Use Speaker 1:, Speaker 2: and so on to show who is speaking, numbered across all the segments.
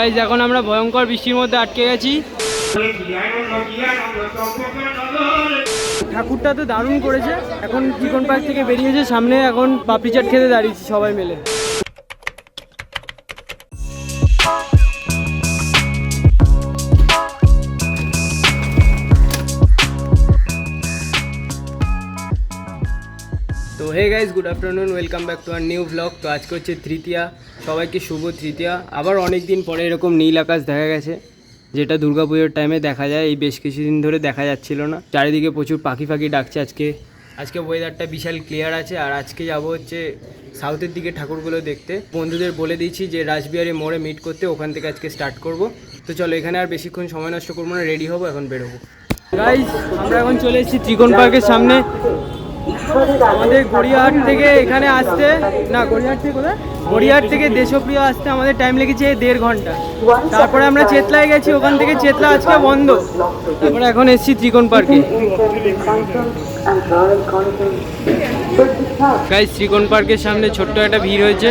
Speaker 1: Guys এখন আমরা ভয়ঙ্কর বৃষ্টির মধ্যে আটকে গেছি। ঠাকুরটা তো দারুণ করেছে। এখন চিকন পার্ক থেকে বেরিয়েছে, সামনে এখন পাপড়ি চাট খেতে দাঁড়িয়েছি সবাই মিলে। তো hey guys, good afternoon, welcome back to our new blog. তো আজকে হচ্ছে তৃতীয়া, সবাইকে শুভ তৃতীয়া। আবার অনেক দিন পরে এরকম নীল আকাশ দেখা গেছে, যেটা দুর্গাপুজোর টাইমে দেখা যায়। এই বেশ কিছুদিন ধরে দেখা যাচ্ছিল না। চারিদিকে প্রচুর পাখি ডাকছে। আজকে ওয়েদারটা বিশাল ক্লিয়ার আছে। আর আজকে যাব হচ্ছে সাউথের দিকে ঠাকুরগুলো দেখতে। বন্ধুদের বলে দিয়েছি যে রাসবিহারী মোড়ে মিট করতে, ওখান থেকে আজকে স্টার্ট করব। তো চলো, এখানে আর বেশিক্ষণ সময় নষ্ট করবো না, রেডি হবো, এখন বেরোবো। গাইজ আমরা এখন চলে এসেছি ত্রিকোণ পার্কের সামনে। আমাদের গড়িয়াহাট থেকে এখানে আসতে, না গড়িয়াহাট থেকে কোথায়, গড়িয়াহাট থেকে দেশপ্রিয় আসতে আমাদের টাইম লেগেছে 1.5 ঘন্টা। তারপরে আমরা চেতলায় গেছি, ওখান থেকে চেতলা আজকে বন্ধ। তারপরে এখন এসেছি ত্রিকোণ পার্কে। গাইস, ত্রিকোণ পার্কের সামনে ছোট্ট একটা ভিড় হয়েছে।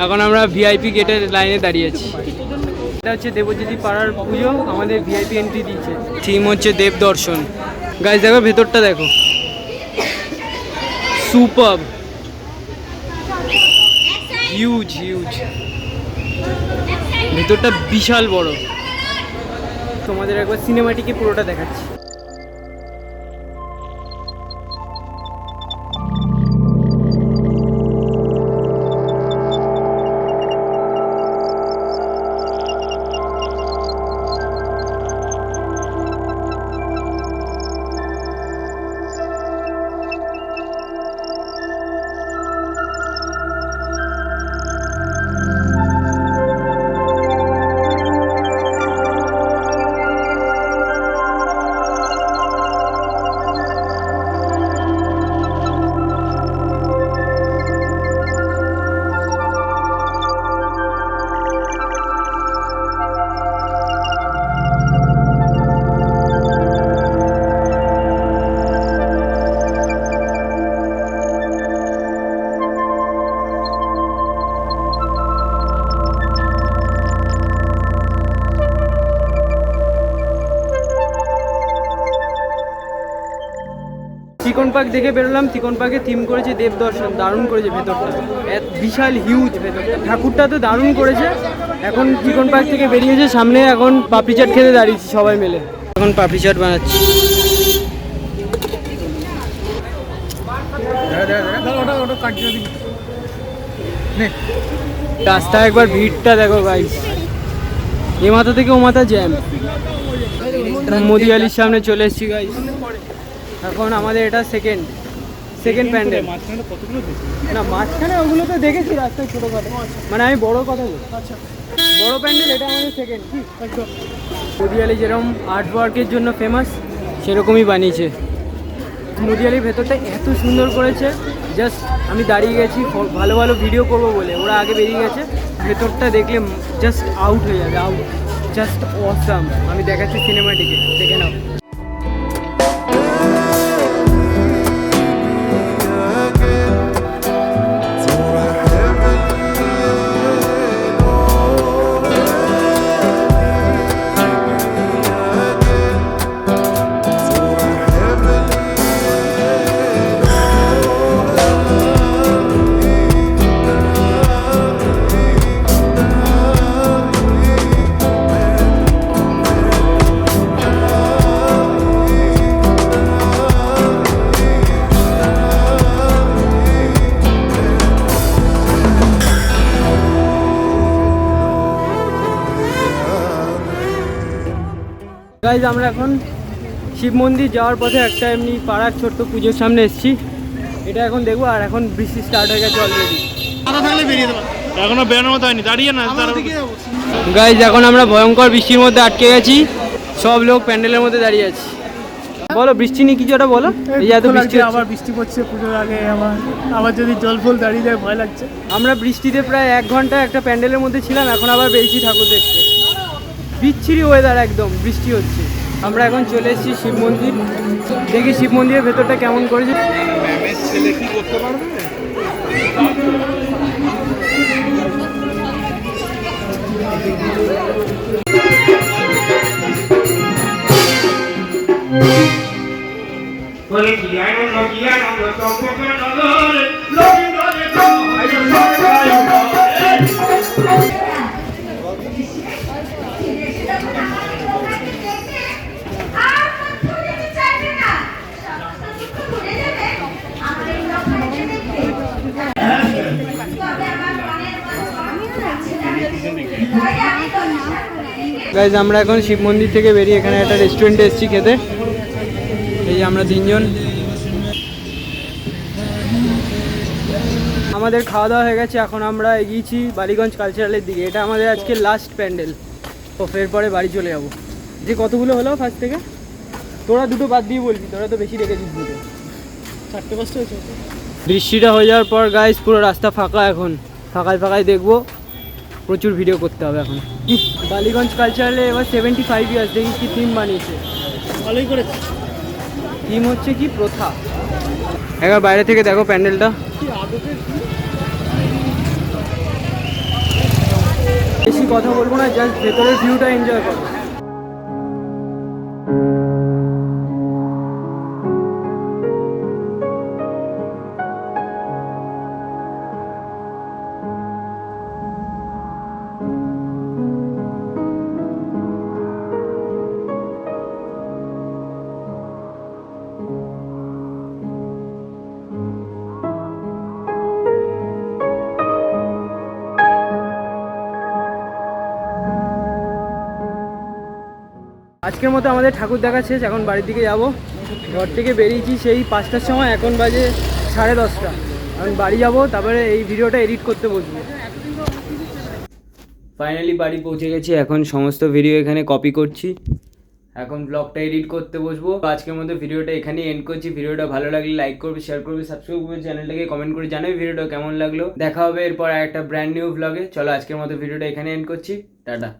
Speaker 1: এখন আমরা ভিআইপি গেটের লাইনে দাঁড়িয়ে আছি। এটা হচ্ছে দেবজ্যোতি পাড়ার পুজো, আমাদের ভিআইপি এন্ট্রি দিয়েছে। থিম হচ্ছে দেব দর্শন। গাইস দেখো ভেতরটা, দেখো সুপার হিউজ ভেতরটা বিশাল বড়। তোমাদের একবার সিনেমাটিকে পুরোটা দেখাচ্ছি। ত্রিকোণ পার্ক দেখে বেরোলাম। ত্রিকোণ পার্কে থিম করেছে দেব দর্শন, দারুণ করেছে ভেতরটা, বিশাল হিউজ ভেতরটা। ঠাকুরটা তো দারুণ করেছে। এখন ত্রিকোণ পার্ক থেকে বেরিয়েছে, সামনে এখন পাপড়ি চাট খেতে দাঁড়িয়েছি সবাই মিলে। এখন পাপড়ি চাট বানাচ্ছি। রাস্তায় একবার ভিড়টা দেখো গাইস, এ মাথা থেকে ও মাথা জ্যাম। মোদি আলির সামনে চলে এসেছি গাইস। এখন আমাদের এটা সেকেন্ড প্যান্ডেল। না মাঝখানে ওগুলো তো দেখেছি রাস্তায় ছোটোখাটো, মানে আমি বড় কথা বলি। বড় প্যান্ডেল এটা আমাদের সেকেন্ড। মোদি আলি যেরকম আর্ট ওয়ার্কের জন্য ফেমাস, সেরকমই বানিয়েছে। মোদি আলির ভেতরটা এত সুন্দর করেছে, জাস্ট আমি দাঁড়িয়ে গেছি ভালো ভিডিও করবো বলে, ওরা আগে বেরিয়ে গেছে। ভেতরটা দেখলে জাস্ট আউট হয়ে যাবে, আউট, জাস্ট অসাম। আমি দেখাচ্ছি সিনেমাটিকে, দেখে নাও। গাইজ আমরা এখন শিব মন্দির যাওয়ার পথে একটা এমনি পাড়ার ছোট্ট পুজোর সামনে এসেছি। এটা এখন দেখবো। আর এখন বৃষ্টি স্টার্ট হয়ে গেছে অলরেডি। এখনো বেরোনোর মতো হয়নি, দাঁড়িয়ে না। গাইজ এখন আমরা ভয়ঙ্কর বৃষ্টির মধ্যে আটকে গেছি, সব লোক প্যান্ডেলের মধ্যে দাঁড়িয়ে আছি। বলো বৃষ্টি নিয়ে কিছু একটা বলো। এই এত বৃষ্টি,
Speaker 2: আবার বৃষ্টি পড়ছে পুজোর আগে, আবার যদি জল ফল দাঁড়িয়ে যায় ভয় লাগছে।
Speaker 1: আমরা বৃষ্টিতে প্রায় 1 ঘন্টা একটা প্যান্ডেলের মধ্যে ছিলাম, এখন আবার বেরিয়েছি ঠাকুর দেখতে। বিচ্ছিরি ওয়েদার, একদম বৃষ্টি হচ্ছে। আমরা এখন চলে এসেছি শিব মন্দির। দেখি শিব মন্দিরের ভেতরটা কেমন করেছে।
Speaker 3: ম্যামের ছেলে কি করতে পারবে?
Speaker 1: গাইজ আমরা এখন শিব মন্দির থেকে বেরিয়ে এখানে একটা রেস্টুরেন্টে এসেছি খেতে। এই যে আমরা তিনজন, আমাদের খাওয়া দাওয়া হয়ে গেছে। এখন আমরা এগিয়েছি বালিগঞ্জ কালচারালের দিকে। এটা আমাদের আজকে লাস্ট প্যান্ডেল। তো ফের পরে বাড়ি চলে যাবো। যে কতগুলো হলো ফার্স্ট থেকে? তোরা দুটো বাদ দিয়ে বলবি, তোরা তো বেশি রেখেছিস দুটো।
Speaker 2: 4:05 হয়েছে।
Speaker 1: বৃষ্টিটা হয়ে যাওয়ার পর গাইজ পুরো রাস্তা ফাঁকা। এখন ফাঁকায় ফাঁকায় দেখবো, প্রচুর ভিডিও করতে হবে এখন। বালিগঞ্জ কালচারালে এবার 75 ইয়ার্স, দেখি কি থিম বানিয়েছে।
Speaker 2: ভালোই করেছে।
Speaker 1: থিম হচ্ছে কি প্রথা। একবার বাইরে থেকে দেখো প্যান্ডেলটা। বেশি কথা বলবো না, জাস্ট ভেতরের ভিউটা এনজয় করো। আজকের মতো আমাদের ঠাকুর দেখা শেষ। এখন বাড়ির দিকে যাব। ঘর থেকে বেরিয়েছি সেই 5টার সময়, এখন বাজে 10:30। এখন বাড়ি যাব, তারপরে এই ভিডিওটা এডিট করতে বসবো। ফাইনালি বাড়ি পৌঁছে গেছি। এখন সমস্ত ভিডিও এখানে কপি করছি। এখন ব্লগটা এডিট করতে বসবো। আজকের মতো ভিডিওটা এখানেই এন্ড করছি। ভিডিওটা ভালো লাগলে লাইক করবে, শেয়ার করবে, সাবস্ক্রাইব করবে চ্যানেলটাকে, কমেন্ট করে জানাবে ভিডিওটা কেমন লাগলো। দেখা হবে এরপর একটা ব্র্যান্ড নিউ ব্লগে। চলো আজকের মতো ভিডিওটা এখানে এন্ড করছি। টাটা।